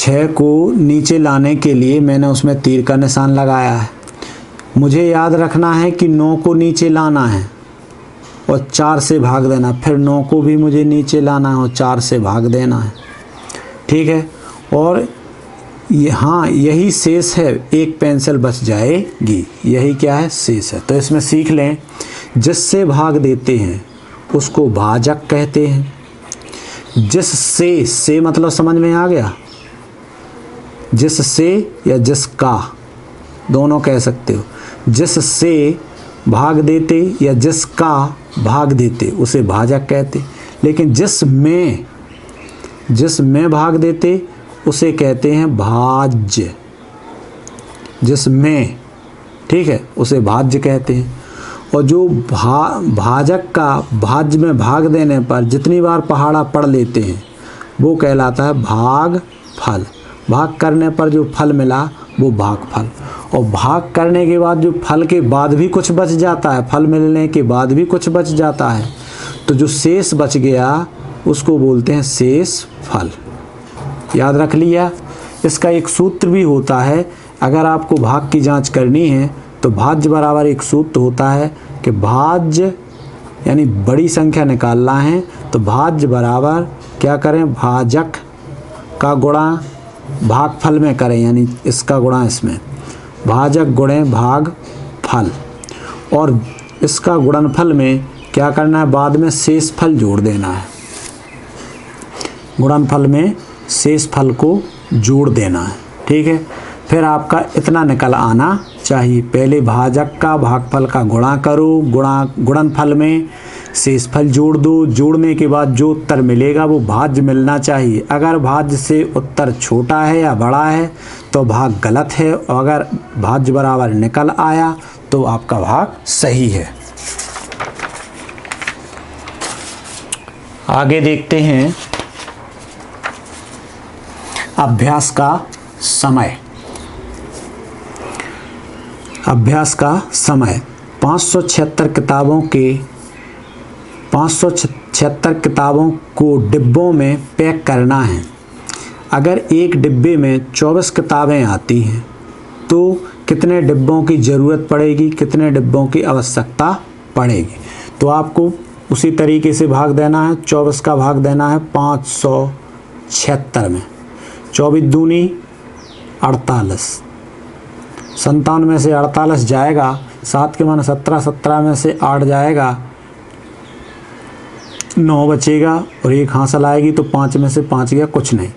6 को नीचे लाने के लिए मैंने उसमें तीर का निशान लगाया है। मुझे याद रखना है कि 9 को नीचे लाना है और 4 से भाग देना, फिर 9 को भी मुझे नीचे लाना है और 4 से भाग देना है। ठीक है, और हाँ यही शेष है, एक पेंसिल बच जाएगी, यही क्या है, शेष है। तो इसमें सीख लें, जिससे भाग देते हैं उसको भाजक कहते हैं। जिससे, से मतलब समझ में आ गया, जिससे या जिसका दोनों कह सकते हो। जिससे भाग देते या जिसका भाग देते उसे भाजक कहते। लेकिन जिसमें भाग देते उसे कहते हैं भाज्य। जिसमें, ठीक है, उसे भाज्य कहते हैं। और जो भाजक का भाज्य में भाग देने पर जितनी बार पहाड़ा पढ़ लेते हैं वो कहलाता है भाग फल। भाग करने पर जो फल मिला वो भाग फल। और भाग करने के बाद जो फल के बाद भी कुछ बच जाता है, फल मिलने के बाद भी कुछ बच जाता है, तो जो शेष बच गया उसको बोलते हैं शेष फल। याद रख लिया। इसका एक सूत्र भी होता है, अगर आपको भाग की जांच करनी है तो भाज्य बराबर एक सूत्र होता है कि भाज्य यानी बड़ी संख्या निकालना है तो भाज्य बराबर क्या करें, भाजक का गुणा भागफल में करें, यानी इसका गुणा इसमें, भाजक गुणे भाग फल। और इसका गुणनफल में क्या करना है, बाद में शेष फल जोड़ देना है। गुणनफल में शेष फल को जोड़ देना है। ठीक है, फिर आपका इतना निकल आना चाहिए। पहले भाजक का भागफल का गुणा करो, गुणनफल में शेष फल जोड़ दो। जोड़ने के बाद जो उत्तर मिलेगा वो भाज्य मिलना चाहिए। अगर भाज्य से उत्तर छोटा है या बड़ा है तो भाग गलत है, और अगर भाज्य बराबर निकल आया तो आपका भाग सही है। आगे देखते हैं अभ्यास का समय। अभ्यास का समय 576 किताबों को डिब्बों में पैक करना है। अगर एक डिब्बे में 24 किताबें आती हैं तो कितने डिब्बों की ज़रूरत पड़ेगी, कितने डिब्बों की आवश्यकता पड़ेगी। तो आपको उसी तरीके से भाग देना है। 24 का भाग देना है 576 में। 24 दूनी 48, 57 में से 48 जाएगा, 7 के मान 17, 17 में से 8 जाएगा, 9 बचेगा और 1 हासिल आएगी तो 5 में से 5 गया, कुछ नहीं।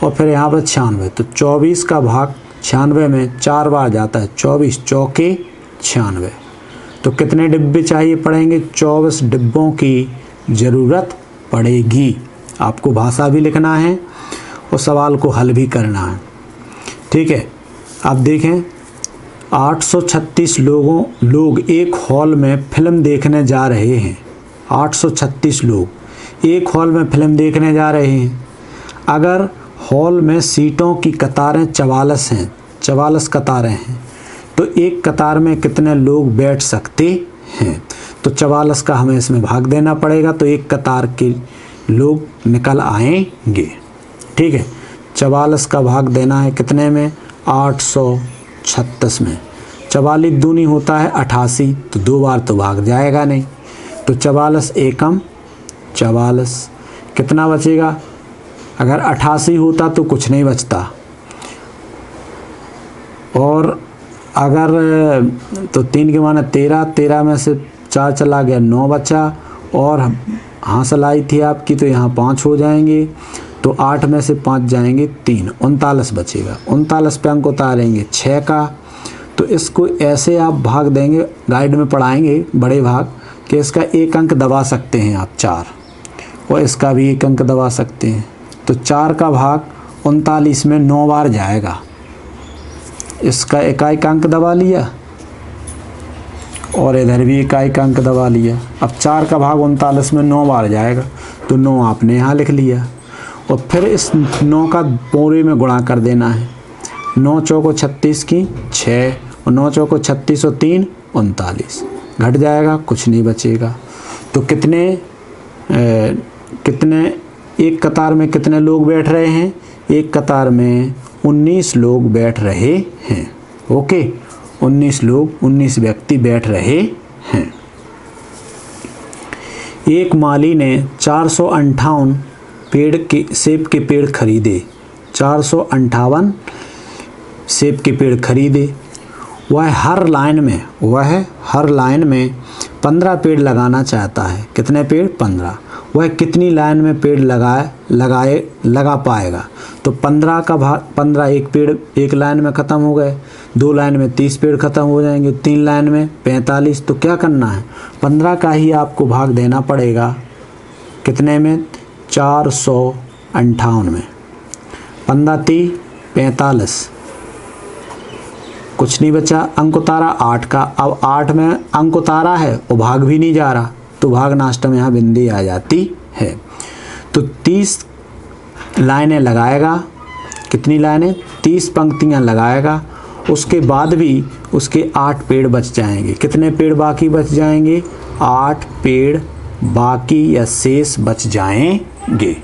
और फिर यहाँ पर 96, तो 24 का भाग 96 में 4 बार जाता है, 24 चौके 96। तो कितने डिब्बे चाहिए पड़ेंगे, 24 डिब्बों की ज़रूरत पड़ेगी। आपको भाषा भी लिखना है और सवाल को हल भी करना है। ठीक है, अब देखें 836 लोग एक हॉल में फिल्म देखने जा रहे हैं। 836 लोग एक हॉल में फिल्म देखने जा रहे हैं। अगर हॉल में सीटों की कतारें 44 हैं, 44 कतारें हैं, तो एक कतार में कितने लोग बैठ सकते हैं। तो 44 का हमें इसमें भाग देना पड़ेगा, तो एक कतार के लोग निकल आएंगे। ठीक है, 44 का भाग देना है कितने में, 836 में। 44 दूनी होता है 88, तो 2 बार तो भाग जाएगा नहीं। तो 44 एकम 44, कितना बचेगा, अगर 88 होता तो कुछ नहीं बचता, और अगर तो 3 के माने 13, 13 में से 4 चला गया, 9 बचा, और हासिल आई थी आपकी तो यहाँ 5 हो जाएंगे, तो 8 में से 5 जाएंगे 3, 39 बचेगा। 39 पे अंक उतारेंगे 6 का, तो इसको ऐसे आप भाग देंगे, गाइड में पढ़ाएंगे बड़े भाग कि इसका 1 अंक दबा सकते हैं आप 4, और इसका भी 1 अंक दबा सकते हैं। तो 4 का भाग 39 में 9 बार जाएगा, इसका 1 अंक दबा लिया और इधर भी 1 अंक दबा लिया। अब 4 का भाग 39 में 9 बार जाएगा, तो 9 आपने यहाँ लिख लिया, और फिर इस 9 का पूरे में गुणा कर देना है। 9 चौको 36 की 6, और 9 चौको 36 और 3 39, घट जाएगा, कुछ नहीं बचेगा। तो कितने एक कतार में कितने लोग बैठ रहे हैं, एक कतार में 19 लोग बैठ रहे हैं। ओके, 19 लोग, 19 व्यक्ति बैठ रहे हैं। एक माली ने 458 पेड़ के सेब के पेड़ खरीदे। 458 सेब के पेड़ खरीदे। वह हर लाइन में 15 पेड़ लगाना चाहता है। कितने पेड़? 15। वह कितनी लाइन में पेड़ लगा पाएगा? तो 15 का भाग 15, एक पेड़ एक लाइन में ख़त्म हो गए, 2 लाइन में 30 पेड़ ख़त्म हो जाएंगे, 3 लाइन में 45। तो क्या करना है? 15 का ही आपको भाग देना पड़ेगा। कितने में? 458 में। 15 × 3 = 45। कुछ नहीं बचा। अंक उतारा 8 का। अब 8 में अंक उतारा है और भाग भी नहीं जा रहा, तो भाग नाष्ट में यहाँ बिंदी आ जाती है। तो 30 लाइनें लगाएगा। कितनी लाइनें? 30 पंक्तियाँ लगाएगा। उसके बाद भी उसके 8 पेड़ बच जाएंगे। कितने पेड़ बाकी बच जाएंगे? 8 पेड़ बाकी या शेष बच जाएंगे।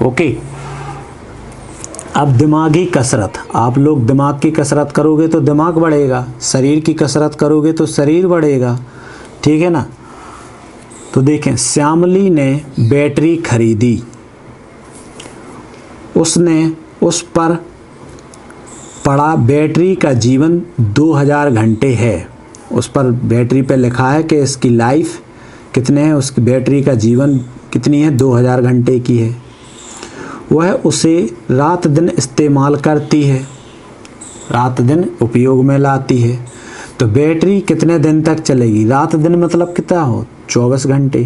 ओके। अब दिमागी कसरत। आप लोग दिमाग की कसरत करोगे तो दिमाग बढ़ेगा, शरीर की कसरत करोगे तो शरीर बढ़ेगा। ठीक है ना? तो देखें, श्यामली ने बैटरी खरीदी। उसने उस पर पढ़ा बैटरी का जीवन 2000 घंटे है। उस पर बैटरी पे लिखा है कि इसकी लाइफ कितने है, उसकी बैटरी का जीवन कितनी है? 2000 घंटे की है। वह उसे रात दिन इस्तेमाल करती है, रात दिन उपयोग में लाती है। तो बैटरी कितने दिन तक चलेगी? रात दिन मतलब कितना हो? 24 घंटे।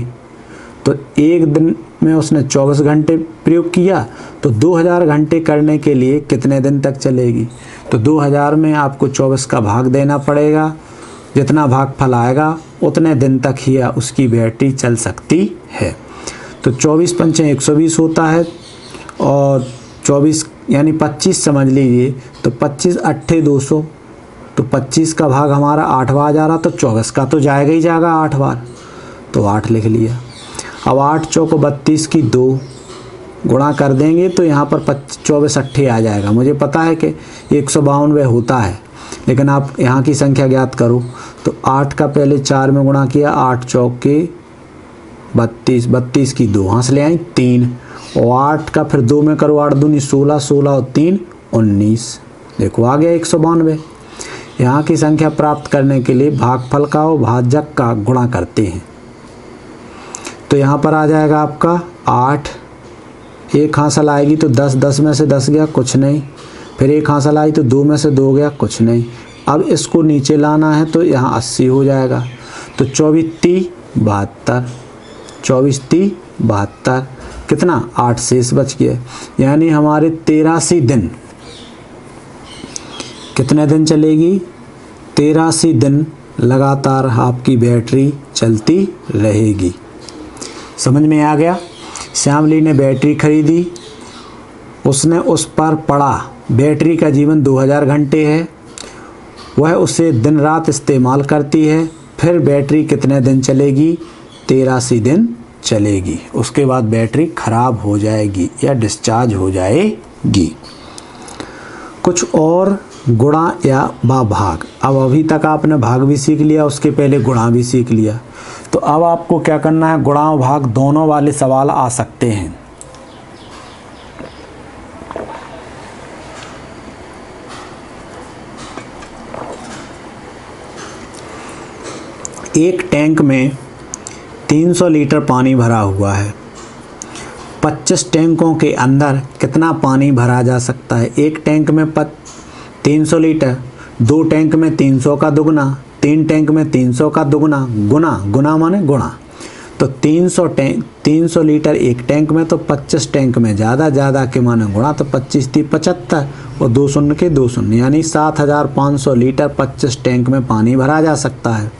तो एक दिन में उसने 24 घंटे प्रयोग किया, तो 2000 घंटे करने के लिए कितने दिन तक चलेगी? तो 2000 में आपको 24 का भाग देना पड़ेगा। जितना भागफल आएगा उतने दिन तक ही उसकी बैटरी चल सकती है। तो 24 × 5 = 120 होता है, और 24 यानी 25 समझ लीजिए। तो 25 × 8 = 200। तो 25 का भाग हमारा 8 बार जा रहा, तो 24 का तो जाएगा ही जाएगा 8 बार, तो 8 लिख लिया। अब 8 चौको 32 की 2 गुणा कर देंगे तो यहाँ पर 24 8 आ जाएगा। मुझे पता है कि 152 होता है, लेकिन आप यहाँ की संख्या ज्ञात करो। तो 8 का पहले 4 में गुणा किया, 8 चौके 32, 32 की 2 यहाँ से ले आई 3, और 8 का फिर 2 में करो, 8 दूनी 16, 16 और 3 19। देखो आ गया 192। यहाँ की संख्या प्राप्त करने के लिए भागफल का और भाजक का गुणा करते हैं। तो यहाँ पर आ जाएगा आपका 8। एक हासिल आएगी तो 10, 10 में से 10 गया, कुछ नहीं। फिर एक हासिल आई तो 2 में से 2 गया, कुछ नहीं। अब इसको नीचे लाना है तो यहाँ 80 हो जाएगा। तो 24 × 3 = 72, 24 × 3 = 72। कितना? 8 शेष बच गए। यानी हमारे 83 दिन। कितने दिन चलेगी? 83 दिन लगातार आपकी बैटरी चलती रहेगी। समझ में आ गया? श्यामली ने बैटरी खरीदी। उसने उस पर पढ़ा बैटरी का जीवन 2000 घंटे है। वह उसे दिन रात इस्तेमाल करती है। फिर बैटरी कितने दिन चलेगी? 83 दिन चलेगी। उसके बाद बैटरी खराब हो जाएगी या डिस्चार्ज हो जाएगी। कुछ और गुणा या भाग। अब अभी तक आपने भाग भी सीख लिया, उसके पहले गुणा भी सीख लिया। तो अब आपको क्या करना है? गुणा और भाग दोनों वाले सवाल आ सकते हैं। एक टैंक में 300 लीटर पानी भरा हुआ है। 25 टैंकों के अंदर कितना पानी भरा जा सकता है? एक टैंक में 300 लीटर, 2 टैंक में 300 का दुगना, 3 टैंक में 300 का दुगना, गुना माने गुणा। तो 300 लीटर एक टैंक में, तो 25 टैंक में ज़्यादा के माने गुणा। तो 25 × 3 = 75 और 2 शून्य के 2 शून्य, यानी 7500 लीटर 25 टैंक में पानी भरा जा सकता है।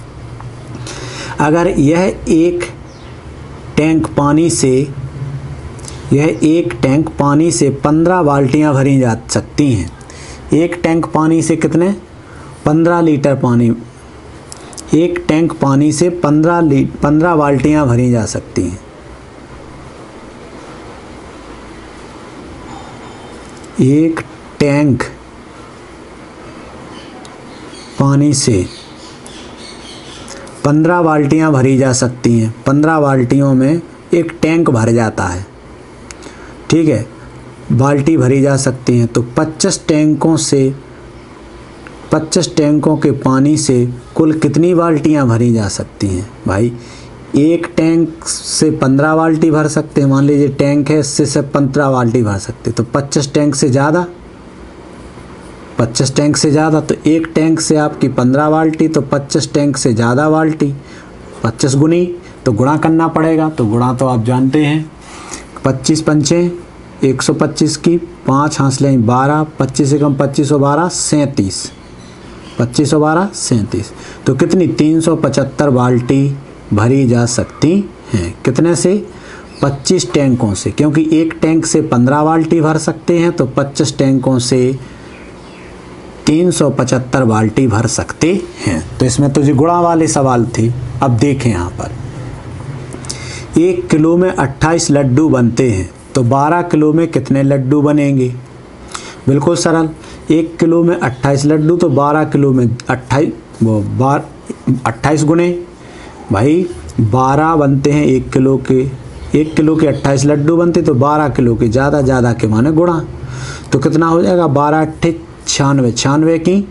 अगर यह एक टैंक पानी से 15 बाल्टियाँ भरी जा सकती हैं। एक टैंक पानी से कितने? 15 लीटर पानी। एक टैंक पानी से 15 बाल्टियाँ भरी जा सकती हैं। एक टैंक पानी से 15 बाल्टियाँ भरी जा सकती हैं। 15 बाल्टियों में एक टैंक भर जाता है, ठीक है, बाल्टी भरी जा सकती हैं। तो 25 टैंकों के पानी से कुल कितनी बाल्टियाँ भरी जा सकती हैं? भाई एक टैंक से 15 बाल्टी भर सकते हैं, मान लीजिए टैंक है, इससे से 15 बाल्टी भर सकते, तो 25 टैंक से ज़्यादा, 25 टैंक से ज़्यादा, तो एक टैंक से आपकी 15 बाल्टी, तो 25 टैंक से ज़्यादा बाल्टी, 25 गुनी, तो गुणा करना पड़ेगा। तो गुणा तो आप जानते हैं, 25 पंचे 125 की, 5 हांसले 12, 25 से कम 25 और 12 37, 25 और 12 37, तो कितनी 375 बाल्टी भरी जा सकती हैं। कितने से? 25 टैंकों से, क्योंकि एक टैंक से 15 बाल्टी भर सकते हैं, तो 25 टैंकों से 375 बाल्टी भर सकते हैं। तो इसमें तो जो गुणा वाले सवाल थे। अब देखें यहाँ पर, 1 किलो में 28 लड्डू बनते हैं, तो 12 किलो में कितने लड्डू बनेंगे? बिल्कुल सरल, 1 किलो में 28 लड्डू, तो 12 किलो में 28 गुने, भाई 12 बनते हैं 1 किलो के, 1 किलो के 28 लड्डू बनते, तो 12 किलो के ज़्यादा के माने गुणा, तो कितना हो जाएगा? 12 अट्ठे 96, 96 की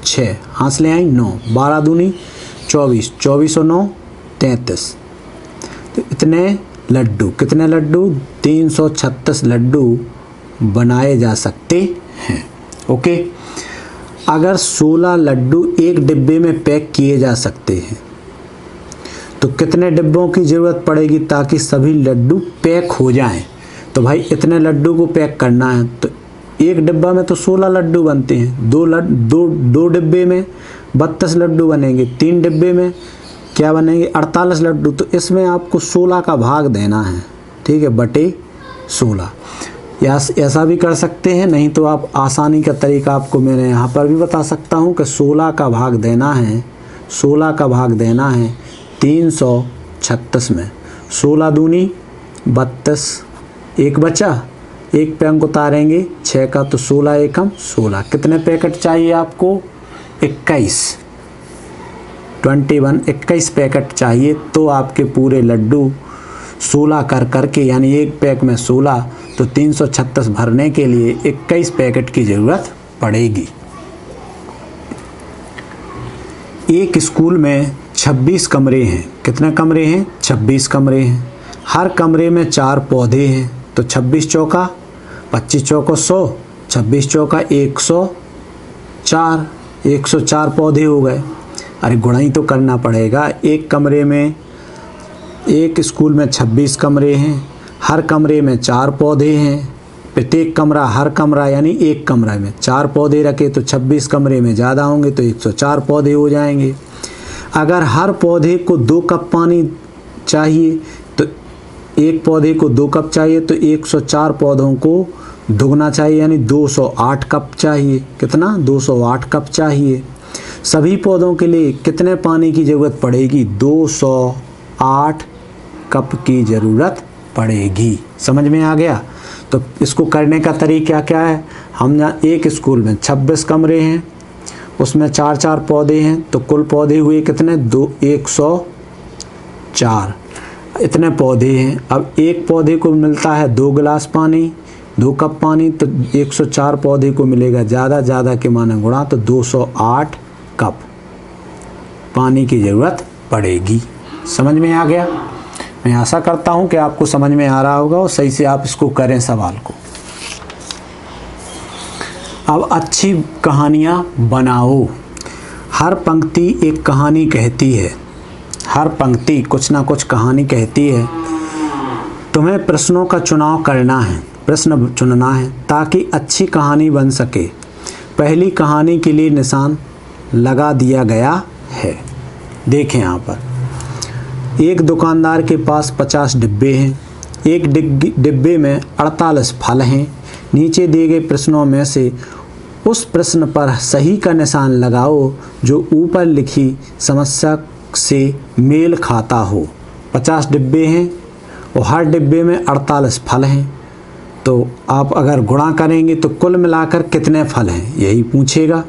6, हांसले आई 9, 12 दूनी 24, 24 और 9 33, तो इतने लड्डू, कितने लड्डू? 336 लड्डू बनाए जा सकते हैं। ओके, अगर 16 लड्डू एक डिब्बे में पैक किए जा सकते हैं, तो कितने डिब्बों की ज़रूरत पड़ेगी ताकि सभी लड्डू पैक हो जाएं? तो भाई इतने लड्डू को पैक करना है, तो एक डिब्बा में तो 16 लड्डू बनते हैं, दो डिब्बे में 32 लड्डू बनेंगे, 3 डिब्बे में क्या बनेंगे? 48 लड्डू। तो इसमें आपको 16 का भाग देना है, ठीक है, बटे 16। या ऐसा भी कर सकते हैं, नहीं तो आप आसानी का तरीका आपको मैंने यहाँ पर भी बता सकता हूँ कि 16 का भाग देना है, 16 का भाग देना है 336 में। 16 दूनी 32, एक बचा, एक पे अंक उतारेंगे 6 का, तो 16 एकम 16। कितने पैकेट चाहिए आपको? 21 पैकेट चाहिए, तो आपके पूरे लड्डू 16 कर के, यानी एक पैक में 16, तो 336 भरने के लिए 21 पैकेट की ज़रूरत पड़ेगी। एक स्कूल में 26 कमरे हैं। कितने कमरे हैं? 26 कमरे हैं। हर कमरे में 4 पौधे हैं, तो 26 चौका 25 चौको 100, 26 चौका 104, 104 पौधे हो गए। अरे गुणा ही तो करना पड़ेगा। एक कमरे में, एक स्कूल में 26 कमरे हैं, हर कमरे में 4 पौधे हैं, प्रत्येक कमरा, हर कमरा यानी एक कमरा में 4 पौधे रखे, तो 26 कमरे में ज़्यादा होंगे, तो 104 पौधे हो जाएंगे। अगर हर पौधे को 2 कप पानी चाहिए, तो एक पौधे को 2 कप चाहिए, तो 104 पौधों को दुगना चाहिए, यानी 208 कप चाहिए। कितना? 208 कप चाहिए। सभी पौधों के लिए कितने पानी की ज़रूरत पड़ेगी? 208 कप की ज़रूरत पड़ेगी। समझ में आ गया? तो इसको करने का तरीका क्या है? हम एक स्कूल में 26 कमरे हैं, उसमें 4-4 पौधे हैं, तो कुल पौधे हुए कितने? 104। इतने पौधे हैं। अब एक पौधे को मिलता है 2 गिलास पानी, 2 कप पानी, तो 104 पौधे को मिलेगा ज़्यादा के माने गुणा, तो 208 कप पानी की ज़रूरत पड़ेगी। समझ में आ गया? मैं आशा करता हूँ कि आपको समझ में आ रहा होगा और सही से आप इसको करें सवाल को। अब अच्छी कहानियाँ बनाओ। हर पंक्ति एक कहानी कहती है, हर पंक्ति कुछ ना कुछ कहानी कहती है। तुम्हें प्रश्नों का चुनाव करना है, प्रश्न चुनना है ताकि अच्छी कहानी बन सके। पहली कहानी के लिए निशान लगा दिया गया है। देखें यहाँ पर, एक दुकानदार के पास 50 डिब्बे हैं। एक डिब्बे में 48 फल हैं। नीचे दिए गए प्रश्नों में से उस प्रश्न पर सही का निशान लगाओ जो ऊपर लिखी समस्या से मेल खाता हो। 50 डिब्बे हैं और हर डिब्बे में 48 फल हैं। तो आप अगर गुणा करेंगे तो कुल मिलाकर कितने फल हैं यही पूछेगा।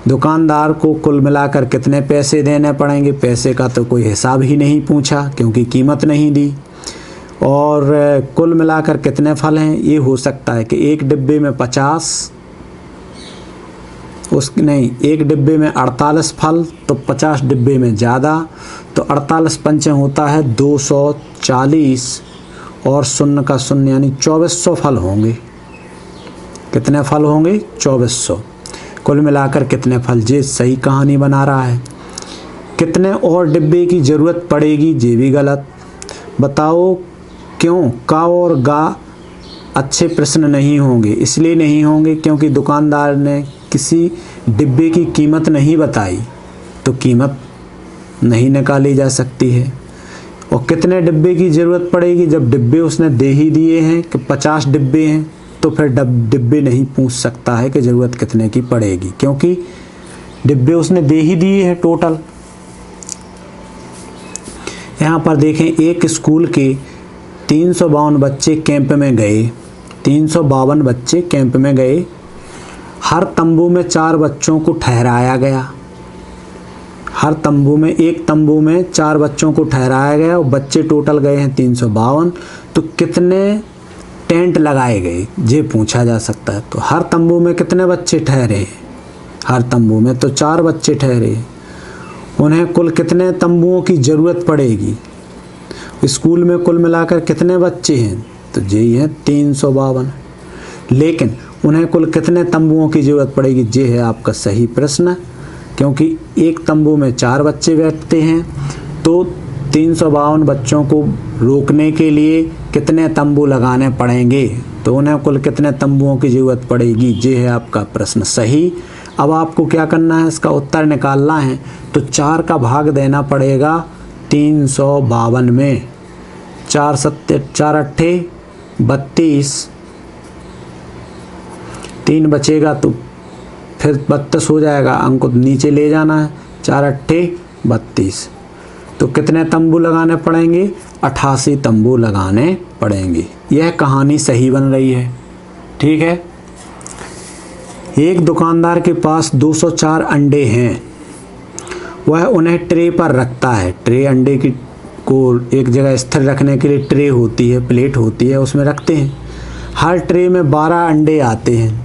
दुकानदार को कुल मिलाकर कितने पैसे देने पड़ेंगे, पैसे का तो कोई हिसाब ही नहीं पूछा क्योंकि कीमत नहीं दी। और कुल मिलाकर कितने फल हैं, ये हो सकता है कि एक डिब्बे में 50 एक डिब्बे में 48 फल, तो 50 डिब्बे में ज़्यादा, तो 48 पंचे होता है 240 और 0 का 0 यानी 2400 फल होंगे। कितने फल होंगे, 2400। कुल मिलाकर कितने फल, ये सही कहानी बना रहा है। कितने और डिब्बे की ज़रूरत पड़ेगी, ये भी गलत। बताओ क्यों, का और गा अच्छे प्रश्न नहीं होंगे, इसलिए नहीं होंगे क्योंकि दुकानदार ने किसी डिब्बे की कीमत नहीं बताई, तो कीमत नहीं निकाली जा सकती है। और कितने डिब्बे की ज़रूरत पड़ेगी, जब डिब्बे उसने दे ही दिए हैं कि 50 डिब्बे हैं, तो फिर डिब्बे नहीं पूछ सकता है कि ज़रूरत कितने की पड़ेगी, क्योंकि डिब्बे उसने दे ही दिए हैं टोटल। यहाँ पर देखें, एक स्कूल के 352 बच्चे कैंप में गए। 352 बच्चे कैंप में गए। हर तंबू में 4 बच्चों को ठहराया गया। हर तंबू में, एक तंबू में 4 बच्चों को ठहराया गया और बच्चे टोटल गए हैं 352। तो कितने टेंट लगाए गए ये पूछा जा सकता है। तो हर तंबू में कितने बच्चे ठहरे हैं, हर तंबू में तो 4 बच्चे ठहरे। उन्हें कुल कितने तंबुओं की ज़रूरत पड़ेगी, स्कूल में कुल मिलाकर कितने बच्चे हैं, तो यही है 352। लेकिन उन्हें कुल कितने तंबुओं की ज़रूरत पड़ेगी, ये है आपका सही प्रश्न, क्योंकि एक तंबू में 4 बच्चे बैठते हैं, तो 352 बच्चों को रोकने के लिए कितने तंबू लगाने पड़ेंगे, तो उन्हें कुल कितने तंबुओं की ज़रूरत पड़ेगी, ये है आपका प्रश्न सही। अब आपको क्या करना है, इसका उत्तर निकालना है, तो 4 का भाग देना पड़ेगा 352 में। 4 सत्ते 4 अट्ठे 32, 3 बचेगा तो फिर 32 हो जाएगा, अंक को नीचे ले जाना है। 4 अट्ठे 32, तो कितने तंबू लगाने पड़ेंगे, 88 तंबू लगाने पड़ेंगे। यह कहानी सही बन रही है, ठीक है। एक दुकानदार के पास 204 अंडे हैं। वह उन्हें ट्रे पर रखता है। ट्रे अंडे की को एक जगह स्थिर रखने के लिए ट्रे होती है, प्लेट होती है, उसमें रखते हैं। हर ट्रे में 12 अंडे आते हैं।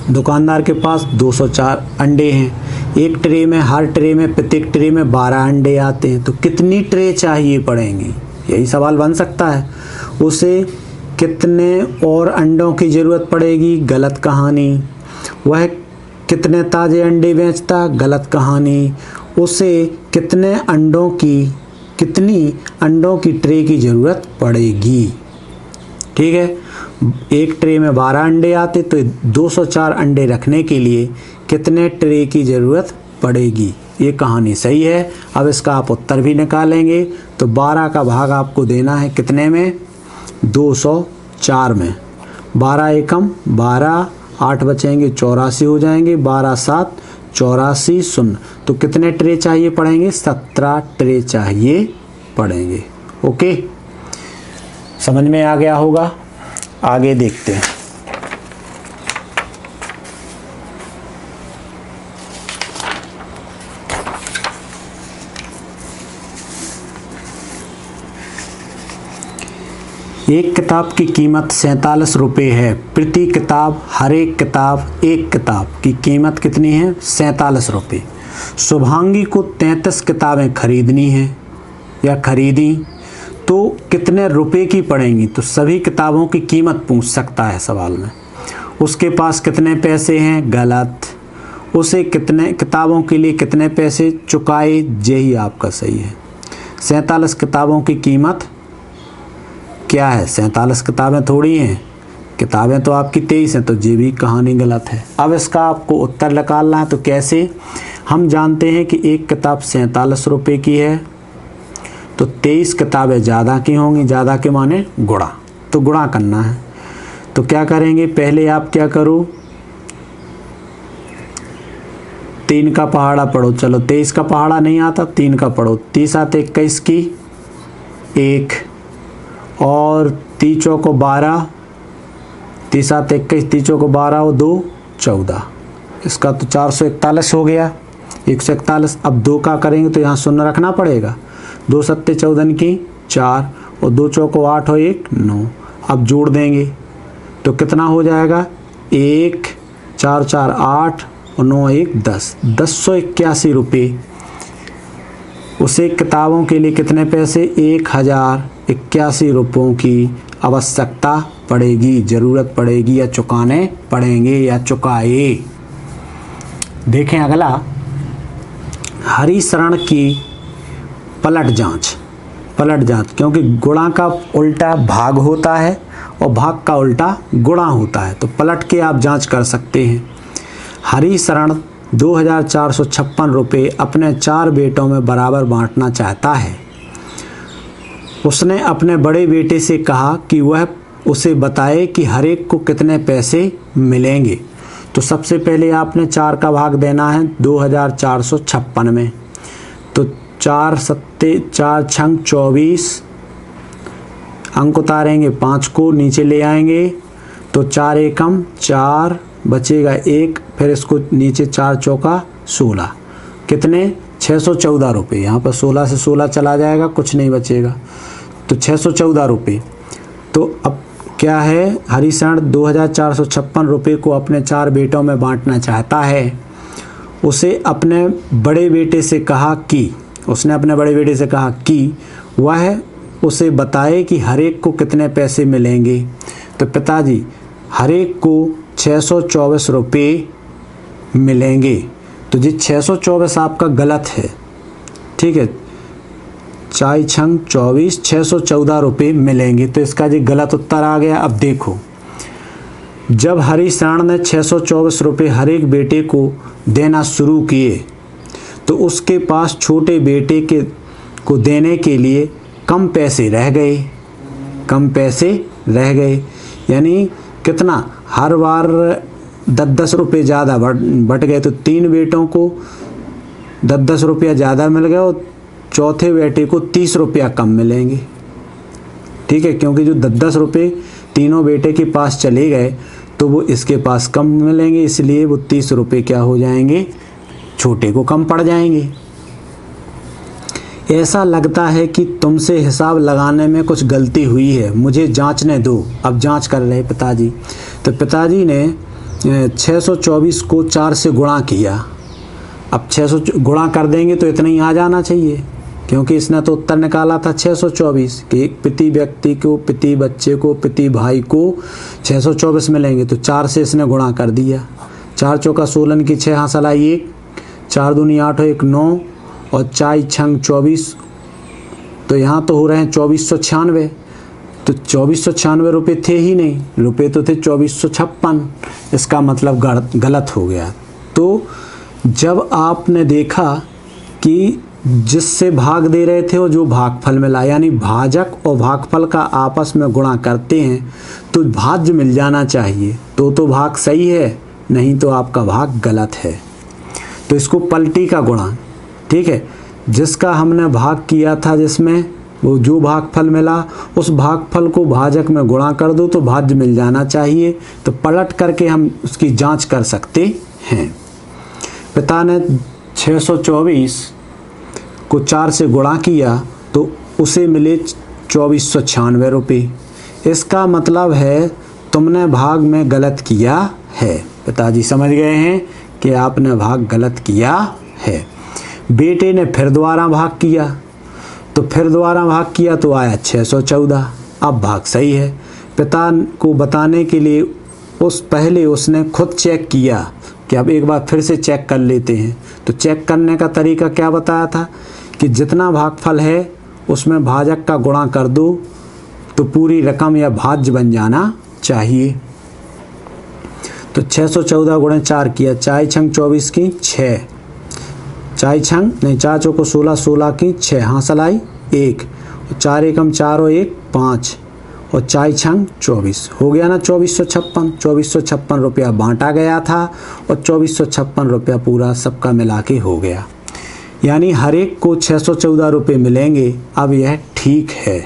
दुकानदार के पास 204 अंडे हैं। एक ट्रे में, हर ट्रे में, प्रत्येक ट्रे में 12 अंडे आते हैं, तो कितनी ट्रे चाहिए पड़ेंगी, यही सवाल बन सकता है। उसे कितने और अंडों की ज़रूरत पड़ेगी, गलत कहानी। वह कितने ताज़े अंडे बेचता, गलत कहानी। उसे कितनी अंडों की ट्रे की ज़रूरत पड़ेगी, ठीक है। एक ट्रे में 12 अंडे आते, तो 204 अंडे रखने के लिए कितने ट्रे की ज़रूरत पड़ेगी, ये कहानी सही है। अब इसका आप उत्तर भी निकालेंगे, तो 12 का भाग आपको देना है कितने में, 204 में। 12 एकम 12, 8 बचेंगे 84 हो जाएंगे, 12 7 84 शून्य। तो कितने ट्रे चाहिए पड़ेंगे, 17 ट्रे चाहिए पड़ेंगे। ओके, समझ में आ गया होगा। आगे देखते हैं। एक किताब की कीमत 47 रुपये है। प्रति किताब, हर एक किताब, एक किताब की कीमत कितनी है, 47 रुपये। शुभांगी को 33 किताबें खरीदनी हैं या खरीदी, तो कितने रुपए की पड़ेंगी, तो सभी किताबों की कीमत पूछ सकता है सवाल में। उसके पास कितने पैसे हैं, गलत। उसे कितने किताबों के लिए कितने पैसे चुकाए, यही आपका सही है। 47 किताबों की कीमत क्या है, 47 किताबें थोड़ी हैं, किताबें तो आपकी 23 हैं, तो ये भी कहानी गलत है। अब इसका आपको उत्तर निकालना है, तो कैसे, हम जानते हैं कि एक किताब 47 रुपये की है, तो 23 किताबें ज़्यादा की होंगी, ज़्यादा के माने गुणा, तो गुणा करना है। तो क्या करेंगे, पहले आप क्या करो, 3 का पहाड़ा पढ़ो, चलो 23 का पहाड़ा नहीं आता, 3 का पढ़ो, 30 आते 21 की 1, और 30 चौको 12, 30 7 21, 30 चौको 12 और 2 14, इसका तो 441 हो गया, 141। अब 2 का करेंगे तो यहाँ शून्य रखना पड़ेगा, 2 सत्ते 14 की 4 और 2 चौको 8 और 1 9। अब जोड़ देंगे तो कितना हो जाएगा, 1 4 4 8 और 9 1 10, 1081 रुपये। उसे किताबों के लिए कितने पैसे, 1081 रुपयों की आवश्यकता पड़ेगी, ज़रूरत पड़ेगी या चुकाने पड़ेंगे या चुकाए। देखें अगला, हरिशरण की पलट जांच। पलट जांच क्योंकि गुणा का उल्टा भाग होता है और भाग का उल्टा गुणा होता है, तो पलट के आप जांच कर सकते हैं। हरिशरण 2456 रुपये अपने 4 बेटों में बराबर बांटना चाहता है। उसने अपने बड़े बेटे से कहा कि वह उसे बताए कि हर एक को कितने पैसे मिलेंगे। तो सबसे पहले आपने 4 का भाग देना है 2456 में, तो 4 सत्ते 4 छंग 24, अंक उतारेंगे 5 को नीचे ले आएंगे तो 4 एकम 4 बचेगा 1, फिर इसको नीचे 4 चौका 16, कितने 614 रुपये। यहाँ पर 16 से 16 चला जाएगा, कुछ नहीं बचेगा, तो 614 रुपये। तो अब क्या है, हरिशरण 2456 रुपये को अपने 4 बेटों में बांटना चाहता है। उसने अपने बड़े बेटे से कहा कि वह उसे बताए कि हर एक को कितने पैसे मिलेंगे। तो पिताजी हर एक को 624 रुपये मिलेंगे। तो जी 624 आपका गलत है, ठीक है, 4 छंग 24, 614 रुपये मिलेंगे, तो इसका जी गलत उत्तर आ गया। अब देखो, जब हरिशरण ने 624 रुपये हर एक बेटे को देना शुरू किए तो उसके पास छोटे बेटे को देने के लिए कम पैसे रह गए, यानी कितना, हर बार 10-10 रुपये ज़्यादा बट गए, तो 3 बेटों को 10-10 रुपया ज़्यादा मिल गया और चौथे बेटे को 30 रुपया कम मिलेंगे, ठीक है, क्योंकि जो 10-10 रुपये तीनों बेटे के पास चले गए तो वो इसके पास कम मिलेंगे, इसलिए वो 30 रुपये क्या हो जाएंगे, छोटे को कम पड़ जाएंगे। ऐसा लगता है कि तुमसे हिसाब लगाने में कुछ गलती हुई है, मुझे जांचने दो। अब जांच कर रहे पिताजी। तो पिताजी ने 624 को 4 से गुणा किया। अब 600 गुणा कर देंगे तो इतना ही आ जाना चाहिए, क्योंकि इसने तो उत्तर निकाला था 624 कि एक पिति व्यक्ति को, पिति बच्चे को, पिति भाई को 624 मिलेंगे, तो 4 से इसने गुणा कर दिया। 4 चौका 16 की 6 हासिल आई 1, 4 दूनी 8 1 9 और 4 छंग 24, तो यहाँ तो हो रहे हैं 2496, तो 2496 रुपये थे ही नहीं, रुपये तो थे 2456, इसका मतलब गलत हो गया। तो जब आपने देखा कि जिससे भाग दे रहे थे और जो भागफल मिला, यानी भाजक और भागफल का आपस में गुणा करते हैं तो भाज्य मिल जाना चाहिए, तो भाग सही है, नहीं तो आपका भाग गलत है। तो इसको पलटी का गुणा, ठीक है, जिसका हमने भाग किया था, जिसमें वो जो भागफल मिला उस भागफल को भाजक में गुणा कर दो तो भाज्य मिल जाना चाहिए। तो पलट करके हम उसकी जांच कर सकते हैं। पिता ने 624 को 4 से गुणा किया तो उसे मिले 2496 रुपये। इसका मतलब है तुमने भाग में गलत किया है। पिताजी समझ गए हैं कि आपने भाग गलत किया है। बेटे ने फिर दोबारा भाग किया तो आया 614। अब भाग सही है। पिता को बताने के लिए पहले उसने खुद चेक किया कि अब एक बार फिर से चेक कर लेते हैं। तो चेक करने का तरीका क्या बताया था कि जितना भागफल है उसमें भाजक का गुणा कर दो तो पूरी रकम या भाज्य बन जाना चाहिए। तो 614 गुणे 4 किया, 4 छंग 24 की 6, 4 छंग नहीं 4 चौको 16, 16 की 6 हासिल आई 1, 4 एकम 4 और 1 5 और 4 छंग 24 हो गया ना 2456 रुपया बांटा गया था और 2456 रुपया पूरा सबका मिला के हो गया, यानी हर एक को 614 रुपये मिलेंगे। अब यह ठीक है।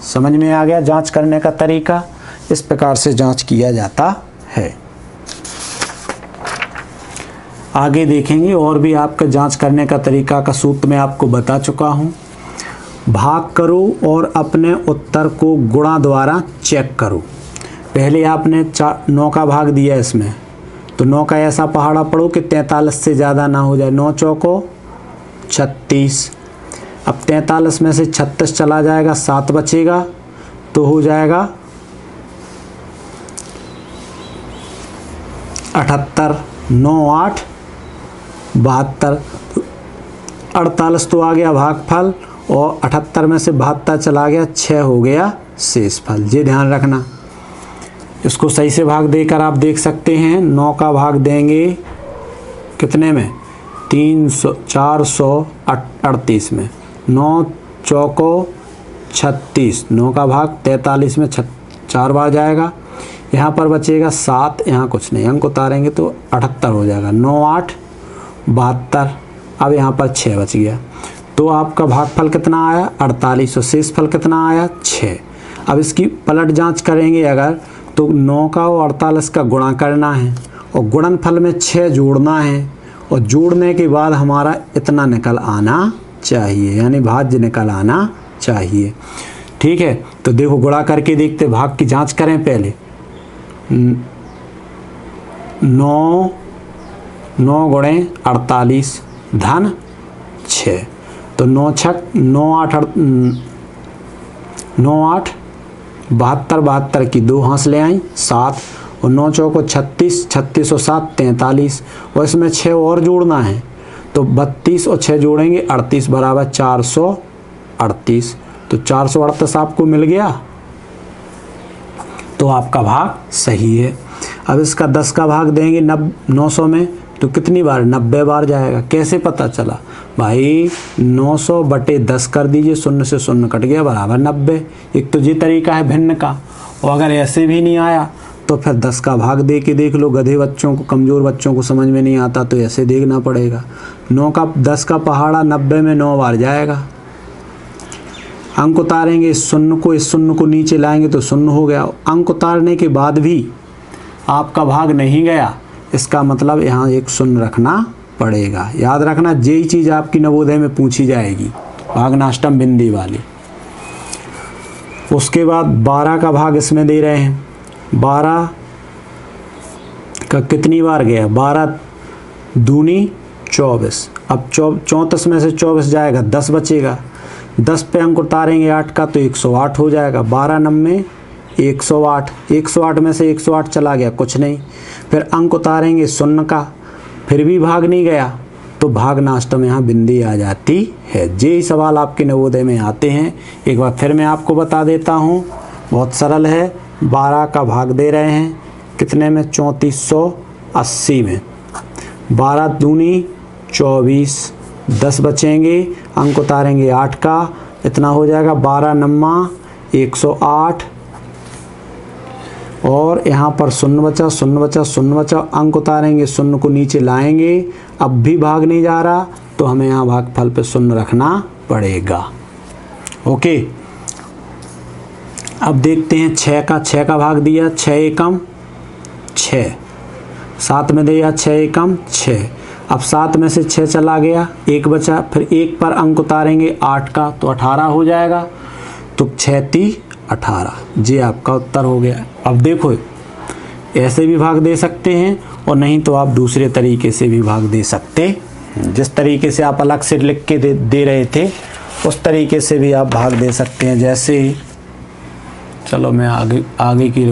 समझ में आ गया जांच करने का तरीका। इस प्रकार से जांच किया जाता है। आगे देखेंगे और भी आपका जांच करने का तरीका का सूत्र मैं आपको बता चुका हूँ। भाग करो और अपने उत्तर को गुणा द्वारा चेक करो। पहले आपने 9 का भाग दिया इसमें, तो 9 का ऐसा पहाड़ा पढ़ो कि 43 से ज़्यादा ना हो जाए। 9 चौको 36। अब 43 में से 36 चला जाएगा, 7 बचेगा, तो हो जाएगा 78। 9 8 72। 48 तो आ गया भागफल और 78 में से 72 चला गया, 6 हो गया शेषफल। ये ध्यान रखना। इसको सही से भाग देकर आप देख सकते हैं। 9 का भाग देंगे कितने में? 438 में। 9 चौको 36। 9 का भाग 43 में 4 बार जाएगा। यहाँ पर बचेगा 7, यहाँ कुछ नहीं, अंक उतारेंगे तो 78 हो जाएगा। 9 8 72। अब यहाँ पर 6 बच गया, तो आपका भागफल कितना आया? 48। और शेषफल कितना आया? 6। अब इसकी पलट जांच करेंगे अगर, तो 9 का और 48 का गुणा करना है और गुणनफल में 6 जोड़ना है और जोड़ने के बाद हमारा इतना निकल आना चाहिए, यानी भाज्य निकल आना चाहिए। ठीक है, तो देखो गुणा करके देखते, भाग की जांच करें पहले। 9 गुणे 48 धन 6, तो 9 6 9 8 72 72 की 2 हाथ ले आई 7 और 9 चौको 36 36 और 7 43 और इसमें 6 और जोड़ना है, तो 32 और 6 जोड़ेंगे 38 बराबर 438। तो 438 आपको मिल गया, तो आपका भाग सही है। अब इसका 10 का भाग देंगे 900 में, तो कितनी बार? 90 बार जाएगा। कैसे पता चला भाई? 900 बटे 10 कर दीजिए, 0 से 0 कट गया बराबर 90। एक तो ये तरीका है भिन्न का, और अगर ऐसे भी नहीं आया तो फिर 10 का भाग दे के देख लो। गधे बच्चों को, कमज़ोर बच्चों को समझ में नहीं आता तो ऐसे देखना पड़ेगा। 10 का पहाड़ा 90 में 9 बार जाएगा। अंक उतारेंगे, इस शून्य को नीचे लाएंगे तो 0 हो गया। अंक उतारने के बाद भी आपका भाग नहीं गया, इसका मतलब यहाँ एक 0 रखना पड़ेगा। याद रखना, यही चीज़ आपकी नवोदय में पूछी जाएगी, भागनाष्टम बिंदी वाली। उसके बाद 12 का भाग इसमें दे रहे हैं। 12 का कितनी बार गया? 12 दूनी 24। अब 34 में से 24 जाएगा, 10 बचेगा। 10 पे अंक उतारेंगे 8 का, तो 108 हो जाएगा। 12 9 108। 108 में से 108 चला गया, कुछ नहीं। फिर अंक उतारेंगे 0 का, फिर भी भाग नहीं गया, तो भागनाष्टम यहाँ बिंदी आ जाती है। यही सवाल आपके नवोदय में आते हैं। एक बार फिर मैं आपको बता देता हूँ, बहुत सरल है। 12 का भाग दे रहे हैं कितने में? 3480 में। 12 दूनी 24, 10 बचेंगे, अंक उतारेंगे 8 का, इतना हो जाएगा। 12 9 108 और यहाँ पर 0 बचा, 0 बचा, 0 बचा। अंक उतारेंगे, 0 को नीचे लाएंगे, अब भी भाग नहीं जा रहा, तो हमें यहाँ भागफल पे 0 रखना पड़ेगा। ओके, अब देखते हैं 6 का भाग दिया। 6 एकम 6। 7 में दिया 6 एकम 6। अब 7 में से 6 चला गया, 1 बचा, फिर 1 पर अंक उतारेंगे 8 का, तो 18 हो जाएगा। तो 6 3 18, ये आपका उत्तर हो गया। अब देखो, ऐसे भी भाग दे सकते हैं और नहीं तो आप दूसरे तरीके से भी भाग दे सकते हैं। जिस तरीके से आप अलग से लिख के दे रहे थे, उस तरीके से भी आप भाग दे सकते हैं। जैसे चलो मैं आगे की